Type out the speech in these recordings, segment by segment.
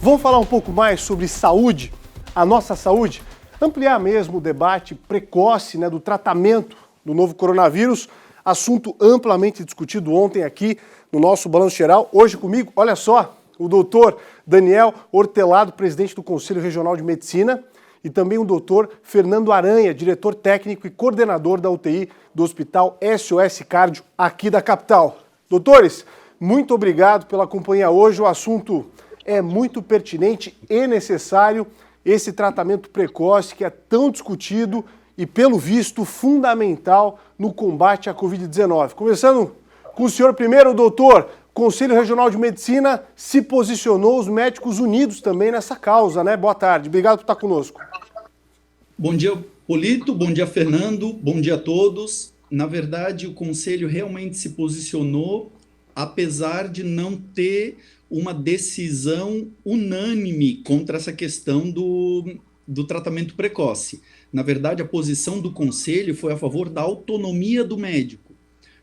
Vamos falar um pouco mais sobre saúde, a nossa saúde? Ampliar mesmo o debate precoce, do tratamento do novo coronavírus, assunto amplamente discutido ontem aqui no nosso Balanço Geral. Hoje comigo, olha só, o doutor Daniel Hortelado, presidente do Conselho Regional de Medicina, e também o doutor Fernando Aranha, diretor técnico e coordenador da UTI do Hospital SOS Cardio aqui da capital. Doutores, muito obrigado pela companhia hoje. O assunto é muito pertinente e necessário, esse tratamento precoce que é tão discutido e, pelo visto, fundamental no combate à Covid-19. Começando com o senhor primeiro, doutor. O Conselho Regional de Medicina se posicionou, os médicos unidos também nessa causa, né? Boa tarde, obrigado por estar conosco. Bom dia, Polito, bom dia, Fernando, bom dia a todos. Na verdade, o Conselho realmente se posicionou, apesar de não ter uma decisão unânime contra essa questão do tratamento precoce. Na verdade, a posição do Conselho foi a favor da autonomia do médico.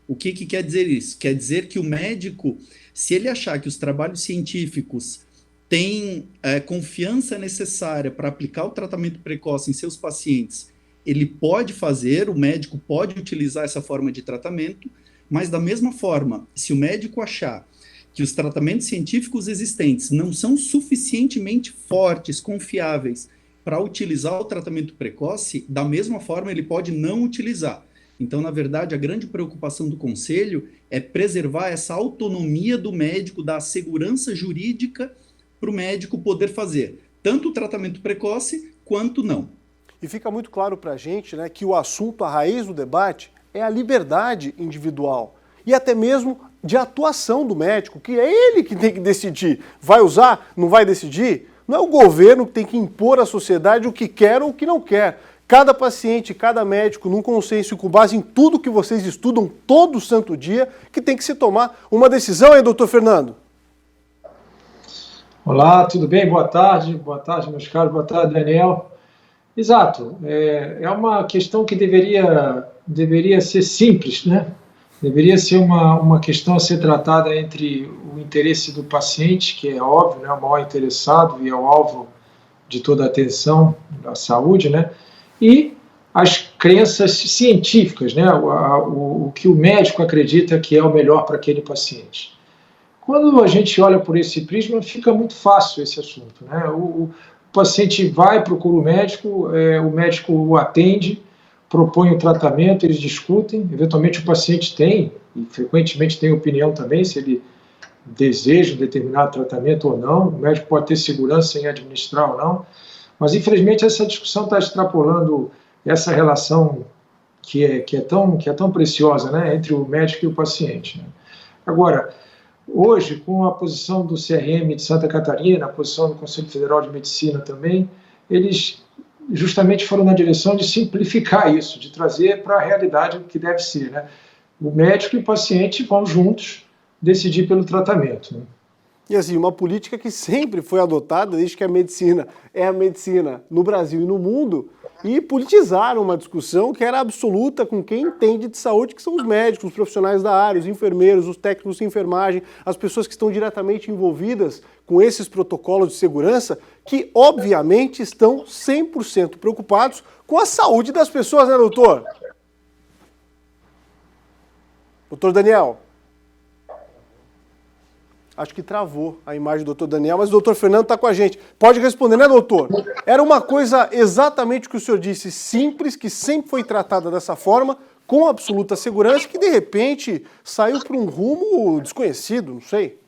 O que quer dizer isso? Quer dizer que o médico, se ele achar que os trabalhos científicos têm confiança necessária para aplicar o tratamento precoce em seus pacientes, ele pode fazer, o médico pode utilizar essa forma de tratamento, mas da mesma forma, se o médico achar que os tratamentos científicos existentes não são suficientemente fortes, confiáveis, para utilizar o tratamento precoce, da mesma forma ele pode não utilizar. Então, na verdade, a grande preocupação do Conselho é preservar essa autonomia do médico, da segurança jurídica para o médico poder fazer tanto o tratamento precoce quanto não. E fica muito claro para a gente, que o assunto, a raiz do debate, é a liberdade individual e até mesmo de atuação do médico, que é ele que tem que decidir. Vai usar? Não vai decidir? Não é o governo que tem que impor à sociedade o que quer ou o que não quer. Cada paciente, cada médico, num consenso com base em tudo que vocês estudam todo santo dia, que tem que se tomar uma decisão, hein, doutor Fernando? Olá, tudo bem? Boa tarde, meus caros, boa tarde, Daniel. Exato, é uma questão que deveria ser simples, né? Deveria ser uma questão a ser tratada entre o interesse do paciente, que é óbvio, né, o maior interessado e é o alvo de toda a atenção da saúde, né? E as crenças científicas, né? O que o médico acredita que é o melhor para aquele paciente. Quando a gente olha por esse prisma, fica muito fácil esse assunto, né? O paciente vai, procura o médico o atende, propõe o tratamento, eles discutem, eventualmente o paciente tem, e frequentemente tem opinião também, se ele deseja um determinado tratamento ou não, o médico pode ter segurança em administrar ou não, mas infelizmente essa discussão está extrapolando essa relação que é tão preciosa, né, entre o médico e o paciente, né? Agora, hoje, com a posição do CRM de Santa Catarina, a posição do Conselho Federal de Medicina também, eles justamente foram na direção de simplificar isso, de trazer para a realidade o que deve ser, né? O médico e o paciente vão juntos decidir pelo tratamento, né? E assim, uma política que sempre foi adotada desde que a medicina é a medicina no Brasil e no mundo, e politizaram uma discussão que era absoluta com quem entende de saúde, que são os médicos, os profissionais da área, os enfermeiros, os técnicos de enfermagem, as pessoas que estão diretamente envolvidas com esses protocolos de segurança, que obviamente estão 100% preocupados com a saúde das pessoas, né, doutor? Doutor Daniel? Acho que travou a imagem do doutor Daniel, mas o doutor Fernando está com a gente. Pode responder, né, doutor? Era uma coisa exatamente o que o senhor disse, simples, que sempre foi tratada dessa forma, com absoluta segurança, que de repente saiu para um rumo desconhecido, não sei.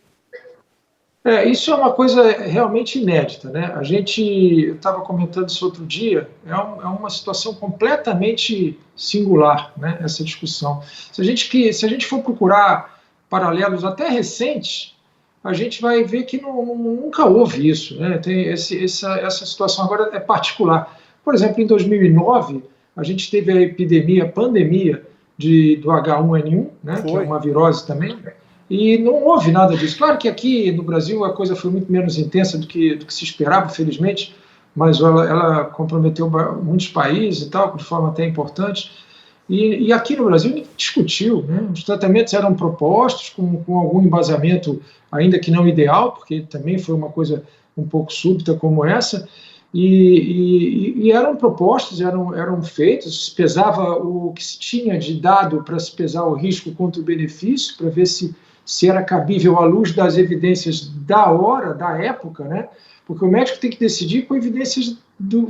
Isso é uma coisa realmente inédita, né? Eu estava comentando isso outro dia, é uma situação completamente singular, né, essa discussão. Se a gente for procurar paralelos até recentes, a gente vai ver que nunca houve isso, né? Tem essa situação agora é particular. Por exemplo, em 2009, a gente teve a pandemia do H1N1, né? Que é uma virose também, e não houve nada disso. Claro que aqui no Brasil a coisa foi muito menos intensa do que se esperava, felizmente, mas ela comprometeu muitos países e tal, de forma até importante. E aqui no Brasil ninguém discutiu, né? Os tratamentos eram propostos com algum embasamento, ainda que não ideal, porque também foi uma coisa um pouco súbita como essa, e eram propostas, eram feitas, se pesava o que se tinha de dado para se pesar o risco contra o benefício, para ver se era cabível à luz das evidências da hora, da época, né? Porque o médico tem que decidir com evidências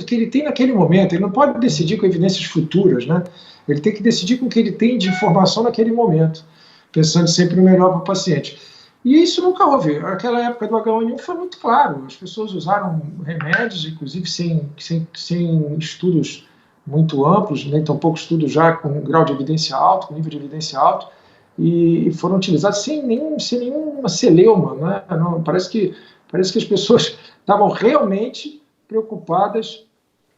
que ele tem naquele momento, ele não pode decidir com evidências futuras, né? Ele tem que decidir com o que ele tem de informação naquele momento, pensando sempre no melhor para o paciente. E isso nunca houve. Aquela época do H1N1 foi muito claro. As pessoas usaram remédios, inclusive sem estudos muito amplos, nem tampouco estudos já com um grau de evidência alto, com nível de evidência alto, e foram utilizados sem nenhuma celeuma. Né? Não, parece que as pessoas estavam realmente preocupadas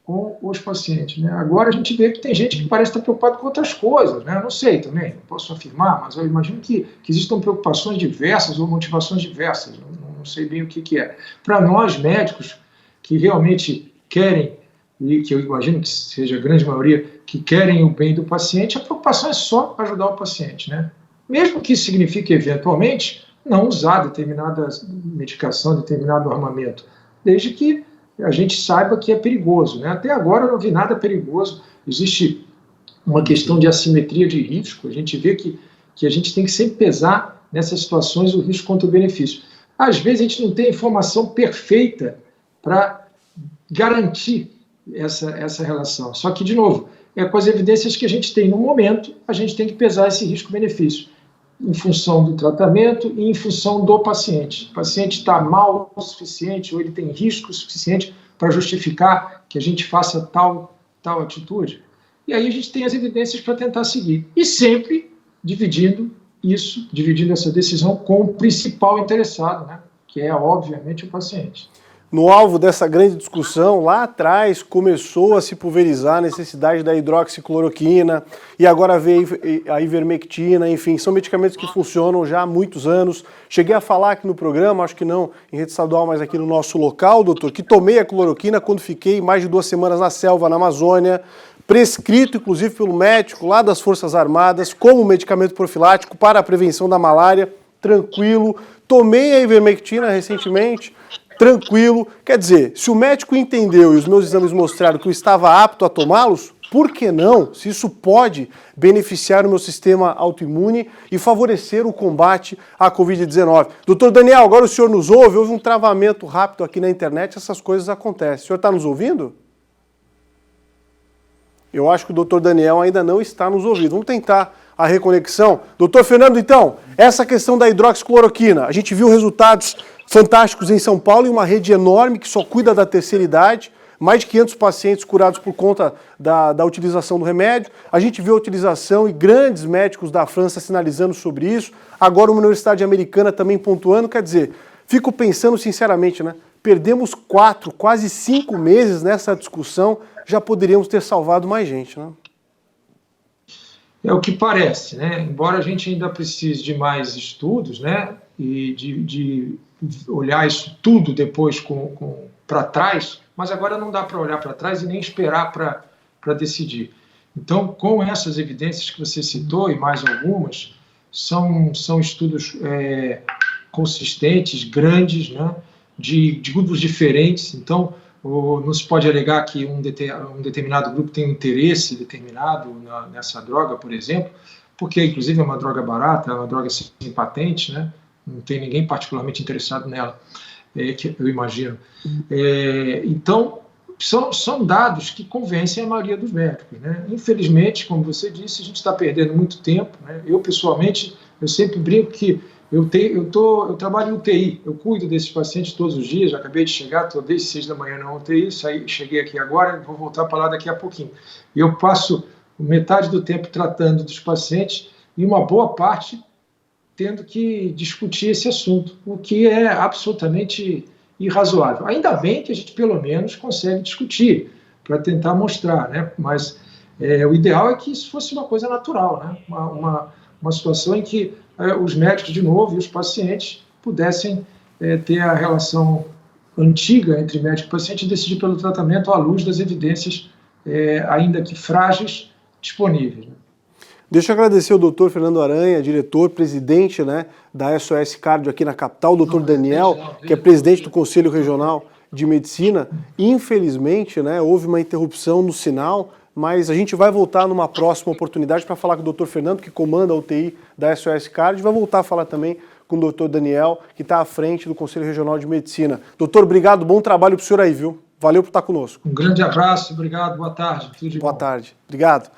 com os pacientes. Né? Agora a gente vê que tem gente que parece estar preocupada com outras coisas. Né? Eu não sei também, não posso afirmar, mas eu imagino que existam preocupações diversas ou motivações diversas. Não sei bem o que é. Para nós, médicos, que realmente querem, e que eu imagino que seja a grande maioria, que querem o bem do paciente, a preocupação é só ajudar o paciente. Né? Mesmo que isso signifique, eventualmente, não usar determinada medicação, determinado armamento, desde que a gente saiba que é perigoso. Né? Até agora eu não vi nada perigoso. Existe uma questão de assimetria de risco. A gente vê que a gente tem que sempre pesar nessas situações o risco contra o benefício. Às vezes a gente não tem a informação perfeita para garantir essa relação. Só que, de novo, com as evidências que a gente tem no momento, a gente tem que pesar esse risco-benefício em função do tratamento e em função do paciente. O paciente está mal o suficiente ou ele tem risco suficiente para justificar que a gente faça tal atitude. E aí a gente tem as evidências para tentar seguir. E sempre dividindo essa decisão com o principal interessado, né? Que é, obviamente, o paciente. No alvo dessa grande discussão, lá atrás começou a se pulverizar a necessidade da hidroxicloroquina e agora veio a ivermectina, enfim, são medicamentos que funcionam já há muitos anos. Cheguei a falar aqui no programa, acho que não em rede estadual, mas aqui no nosso local, doutor, que tomei a cloroquina quando fiquei mais de 2 semanas na selva, na Amazônia, prescrito inclusive pelo médico lá das Forças Armadas como medicamento profilático para a prevenção da malária, tranquilo. Tomei a ivermectina recentemente, tranquilo. Quer dizer, se o médico entendeu e os meus exames mostraram que eu estava apto a tomá-los, por que não? Se isso pode beneficiar o meu sistema autoimune e favorecer o combate à Covid-19. Doutor Daniel, agora o senhor nos ouve, houve um travamento rápido aqui na internet, essas coisas acontecem. O senhor está nos ouvindo? Eu acho que o doutor Daniel ainda não está nos ouvindo. Vamos tentar a reconexão. Doutor Fernando, então, essa questão da hidroxicloroquina, a gente viu resultados fantásticos em São Paulo, em uma rede enorme que só cuida da terceira idade, mais de 500 pacientes curados por conta da utilização do remédio. A gente viu a utilização e grandes médicos da França sinalizando sobre isso. Agora uma universidade americana também pontuando. Quer dizer, fico pensando sinceramente, né? Perdemos 4, quase 5 meses nessa discussão, já poderíamos ter salvado mais gente, né? É o que parece, né? Embora a gente ainda precise de mais estudos, né? E de olhar isso tudo depois para trás, mas agora não dá para olhar para trás e nem esperar para decidir. Então, com essas evidências que você citou e mais algumas, são estudos consistentes, grandes, né? De grupos diferentes. Então, não se pode alegar que um determinado grupo tem um interesse determinado nessa droga, por exemplo, porque, inclusive, é uma droga barata, é uma droga sem patente, né? Não tem ninguém particularmente interessado nela, que eu imagino. Então, são dados que convencem a maioria dos médicos. Né? Infelizmente, como você disse, a gente está perdendo muito tempo. Né? Eu, pessoalmente, eu sempre brinco que eu trabalho em UTI, eu cuido desses pacientes todos os dias, já acabei de chegar, estou desde 6 da manhã na UTI, cheguei aqui agora, vou voltar para lá daqui a pouquinho. E eu passo metade do tempo tratando dos pacientes e uma boa parte tendo que discutir esse assunto, o que é absolutamente irrazoável. Ainda bem que a gente, pelo menos, consegue discutir, para tentar mostrar, né? Mas o ideal é que isso fosse uma coisa natural, né? Uma situação em que os médicos, de novo, e os pacientes pudessem ter a relação antiga entre médico e paciente e decidir pelo tratamento à luz das evidências, ainda que frágeis, disponíveis. Né? Deixa eu agradecer o doutor Fernando Aranha, diretor, presidente, né, da SOS Cardio aqui na capital, o doutor Daniel, que é presidente do Conselho Regional de Medicina. Infelizmente, né, houve uma interrupção no sinal, mas a gente vai voltar numa próxima oportunidade para falar com o doutor Fernando, que comanda a UTI da SOS Cardio, e vai voltar a falar também com o doutor Daniel, que está à frente do Conselho Regional de Medicina. Doutor, obrigado, bom trabalho para o senhor aí, viu? Valeu por estar conosco. Um grande abraço, obrigado, boa tarde. Tudo de bom. Boa tarde, obrigado.